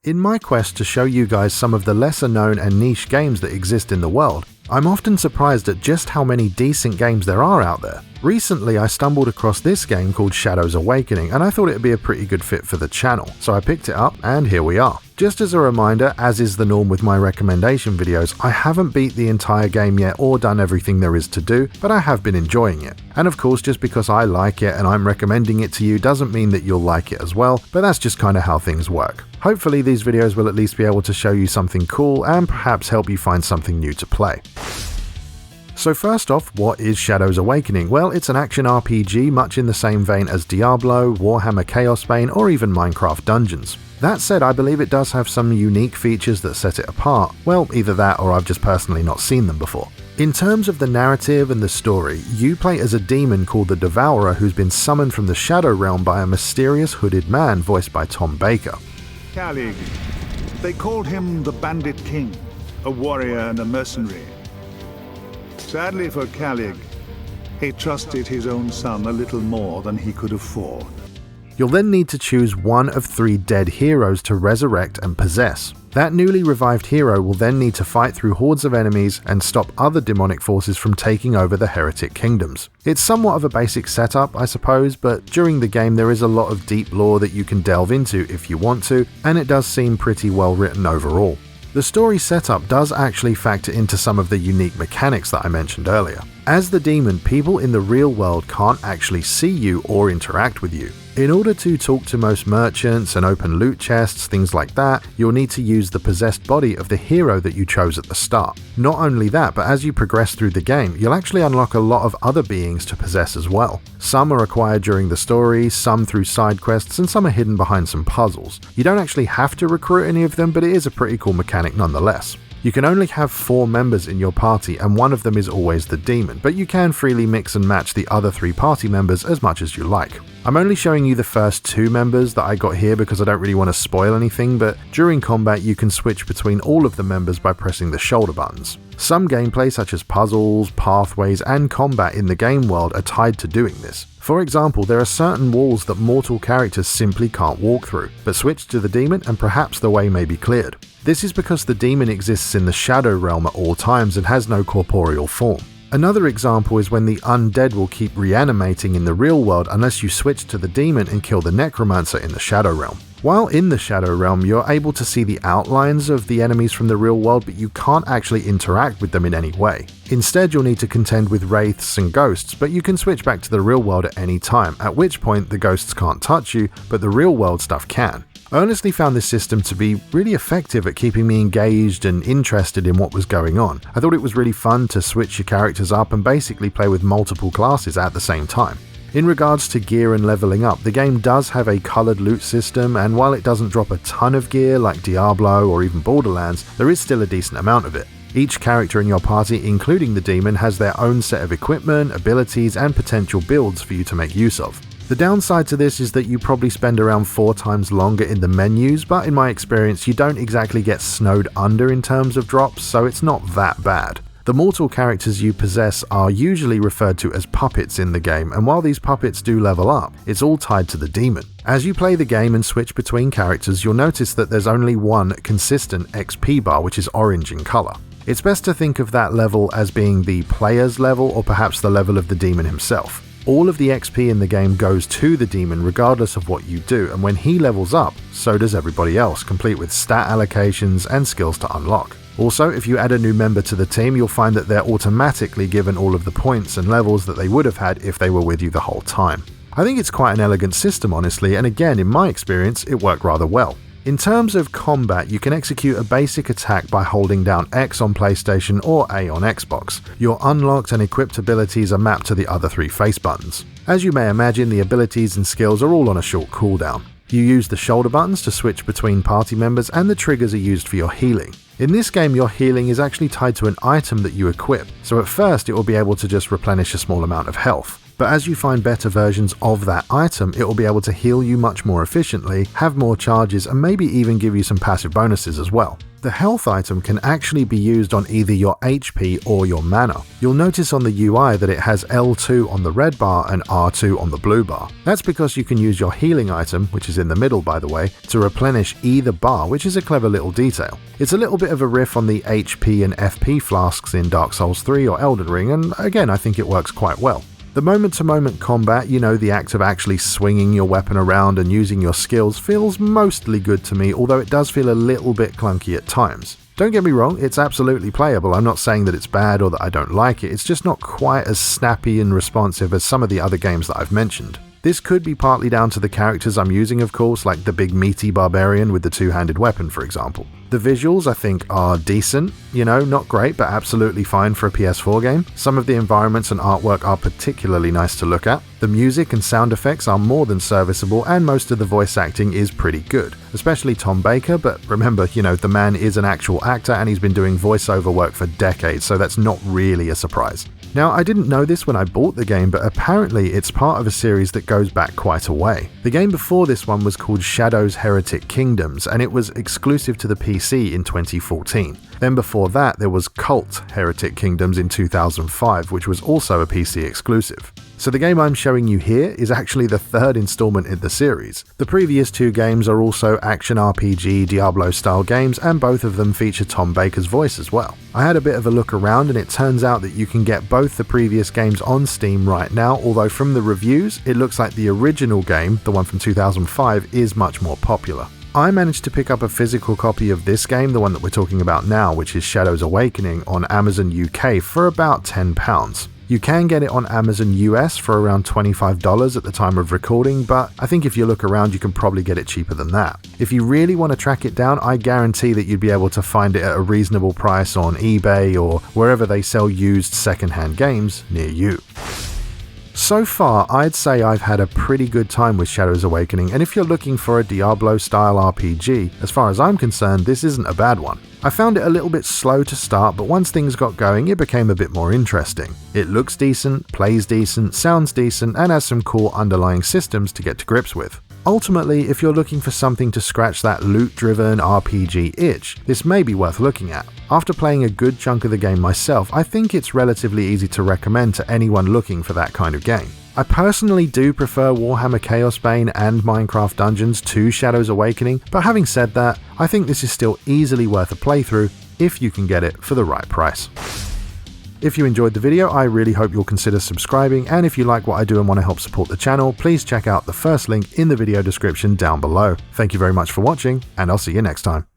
In my quest to show you guys some of the lesser known and niche games that exist in the world, I'm often surprised at just how many decent games there are out there. Recently I stumbled across this game called Shadows Awakening and I thought it would be a pretty good fit for the channel, so I picked it up and here we are. Just as a reminder, as is the norm with my recommendation videos, I haven't beat the entire game yet or done everything there is to do, but I have been enjoying it. And of course, just because I like it and I'm recommending it to you doesn't mean that you'll like it as well, but that's just kind of how things work. Hopefully these videos will at least be able to show you something cool and perhaps help you find something new to play. So first off, what is Shadows Awakening? Well, it's an action RPG much in the same vein as Diablo, Warhammer Chaos Bane, or even Minecraft Dungeons. That said, I believe it does have some unique features that set it apart. Well, either that or I've just personally not seen them before. In terms of the narrative and the story, you play as a demon called the Devourer who's been summoned from the Shadow Realm by a mysterious hooded man voiced by Tom Baker. Calig. They called him the Bandit King, a warrior and a mercenary. Sadly for Calig, he trusted his own son a little more than he could afford. You'll then need to choose one of 3 dead heroes to resurrect and possess. That newly revived hero will then need to fight through hordes of enemies and stop other demonic forces from taking over the heretic kingdoms. It's somewhat of a basic setup, I suppose, but during the game there is a lot of deep lore that you can delve into if you want to, and it does seem pretty well written overall. The story setup does actually factor into some of the unique mechanics that I mentioned earlier. As the demon, people in the real world can't actually see you or interact with you. In order to talk to most merchants and open loot chests, things like that, you'll need to use the possessed body of the hero that you chose at the start. Not only that, but as you progress through the game, you'll actually unlock a lot of other beings to possess as well. Some are acquired during the story, some through side quests, and some are hidden behind some puzzles. You don't actually have to recruit any of them, but it is a pretty cool mechanic nonetheless. You can only have 4 members in your party and one of them is always the demon, but you can freely mix and match the other 3 party members as much as you like. I'm only showing you the first 2 members that I got here because I don't really want to spoil anything, but during combat you can switch between all of the members by pressing the shoulder buttons. Some gameplay such as puzzles, pathways, and combat in the game world are tied to doing this. For example, there are certain walls that mortal characters simply can't walk through, but switch to the demon and perhaps the way may be cleared. This is because the demon exists in the Shadow Realm at all times and has no corporeal form. Another example is when the undead will keep reanimating in the real world unless you switch to the demon and kill the necromancer in the Shadow Realm. While in the Shadow Realm, you're able to see the outlines of the enemies from the real world, but you can't actually interact with them in any way. Instead, you'll need to contend with wraiths and ghosts, but you can switch back to the real world at any time, at which point the ghosts can't touch you, but the real world stuff can. I honestly found this system to be really effective at keeping me engaged and interested in what was going on. I thought it was really fun to switch your characters up and basically play with multiple classes at the same time. In regards to gear and leveling up, the game does have a coloured loot system, and while it doesn't drop a ton of gear like Diablo or even Borderlands, there is still a decent amount of it. Each character in your party, including the demon, has their own set of equipment, abilities, and potential builds for you to make use of. The downside to this is that you probably spend around 4 times longer in the menus, but in my experience you don't exactly get snowed under in terms of drops, so it's not that bad. The mortal characters you possess are usually referred to as puppets in the game, and while these puppets do level up, it's all tied to the demon. As you play the game and switch between characters, you'll notice that there's only one consistent XP bar, which is orange in colour. It's best to think of that level as being the player's level or perhaps the level of the demon himself. All of the XP in the game goes to the demon regardless of what you do, and when he levels up, so does everybody else, complete with stat allocations and skills to unlock. Also, if you add a new member to the team, you'll find that they're automatically given all of the points and levels that they would have had if they were with you the whole time. I think it's quite an elegant system honestly, and again, in my experience, it worked rather well. In terms of combat, you can execute a basic attack by holding down X on PlayStation or A on Xbox. Your unlocked and equipped abilities are mapped to the other 3 face buttons. As you may imagine, the abilities and skills are all on a short cooldown. You use the shoulder buttons to switch between party members, and the triggers are used for your healing. In this game, your healing is actually tied to an item that you equip, so at first it will be able to just replenish a small amount of health. but as you find better versions of that item, it will be able to heal you much more efficiently, have more charges, and maybe even give you some passive bonuses as well. The health item can actually be used on either your HP or your mana. You'll notice on the UI that it has L2 on the red bar and R2 on the blue bar. That's because you can use your healing item, which is in the middle by the way, to replenish either bar, which is a clever little detail. It's a little bit of a riff on the HP and FP flasks in Dark Souls 3 or Elden Ring, and again I think it works quite well. The moment-to-moment combat, the act of actually swinging your weapon around and using your skills, feels mostly good to me, although it does feel a little bit clunky at times. Don't get me wrong, it's absolutely playable. I'm not saying that it's bad or that I don't like it, it's just not quite as snappy and responsive as some of the other games that I've mentioned. This could be partly down to the characters I'm using, of course, like the big meaty barbarian with the two-handed weapon, for example. The visuals, I think, are decent, not great, but absolutely fine for a PS4 game. Some of the environments and artwork are particularly nice to look at. The music and sound effects are more than serviceable, and most of the voice acting is pretty good, especially Tom Baker, but remember, the man is an actual actor and he's been doing voiceover work for decades, so that's not really a surprise. Now, I didn't know this when I bought the game, but apparently it's part of a series that goes back quite a way. The game before this one was called Shadow's Heretic Kingdoms, and it was exclusive to the PC in 2014. Then before that, there was Cult Heretic Kingdoms in 2005, which was also a PC exclusive. So the game I'm showing you here is actually the third installment in the series. The previous two games are also action RPG Diablo-style games, and both of them feature Tom Baker's voice as well. I had a bit of a look around, and it turns out that you can get both the previous games on Steam right now, although from the reviews, it looks like the original game, the one from 2005, is much more popular. I managed to pick up a physical copy of this game, the one that we're talking about now, which is Shadow's Awakening, on Amazon UK for about £10. You can get it on Amazon US for around $25 at the time of recording, but I think if you look around you can probably get it cheaper than that. If you really want to track it down, I guarantee that you'd be able to find it at a reasonable price on eBay or wherever they sell used secondhand games near you. So far, I'd say I've had a pretty good time with Shadow's Awakening, and if you're looking for a Diablo-style RPG, as far as I'm concerned, this isn't a bad one. I found it a little bit slow to start, but once things got going, it became a bit more interesting. It looks decent, plays decent, sounds decent, and has some cool underlying systems to get to grips with. Ultimately, if you're looking for something to scratch that loot-driven RPG itch, this may be worth looking at. After playing a good chunk of the game myself, I think it's relatively easy to recommend to anyone looking for that kind of game. I personally do prefer Warhammer Chaosbane and Minecraft Dungeons to Shadow's Awakening, but having said that, I think this is still easily worth a playthrough if you can get it for the right price. If you enjoyed the video, I really hope you'll consider subscribing, and if you like what I do and want to help support the channel, please check out the first link in the video description down below. Thank you very much for watching, and I'll see you next time.